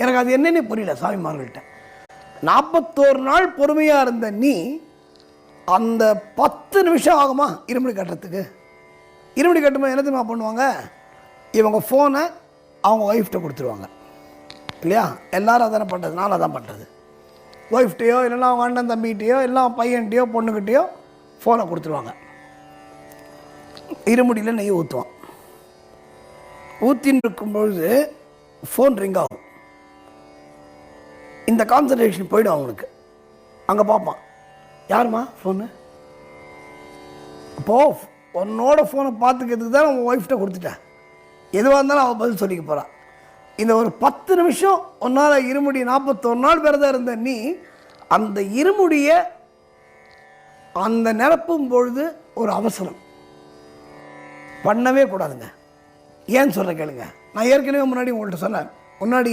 எனக்கு அது என்னன்னே புரியல சாமிமார்கள்ட்ட. 41 நாள் பொறுமையாக இருந்த நீ அந்த 10 நிமிஷம் ஆகுமா இருமுடி கட்டுறதுக்கு? இருமுடி கட்டும்போது என்ன தெரியுமா பண்ணுவாங்க? இவங்க ஃபோனை அவங்க ஒய்ஃப்கிட்ட கொடுத்துருவாங்க இல்லையா? எல்லோரும் அதானே பண்ணுறது, நானும் அதான் பண்ணுறது. ஒய்ஃப்டையோ இல்லைன்னா அவங்க அண்ணன் தம்பிகிட்டையோ இல்லை பையன்கிட்டையோ பொண்ணுக்கிட்டையோ ஃபோனை கொடுத்துருவாங்க. இருமுடியில் நெய் ஊற்றுவான். ஊற்றின்னு இருக்கும்பொழுது ஃபோன் ரிங் ஆகும். இந்த கான்சன்ட்ரேஷன் போய்டும் அவனுக்கு. அங்கே பார்ப்பான், யாருமா ஃபோனு? அப்போது உன்னோட ஃபோனை பார்த்துக்கிறதுக்கு தான் அவன் ஒய்ஃப்கிட்ட கொடுத்துட்டேன். எதுவாக இருந்தாலும் அவன் பதில் சொல்லிக்க போகிறான். இந்த ஒரு 10 நிமிஷம் ஒன்றால் இருமுடி 41 நாள் பிறதாக இருந்த நீ அந்த இருமுடியை அந்த நிரப்பும் பொழுது ஒரு அவசரம் பண்ணவே கூடாதுங்க. ஏன்னு சொல்ல கேளுங்க. நான் ஏற்கனவே முன்னாடி உங்கள்கிட்ட சொன்னேன். முன்னாடி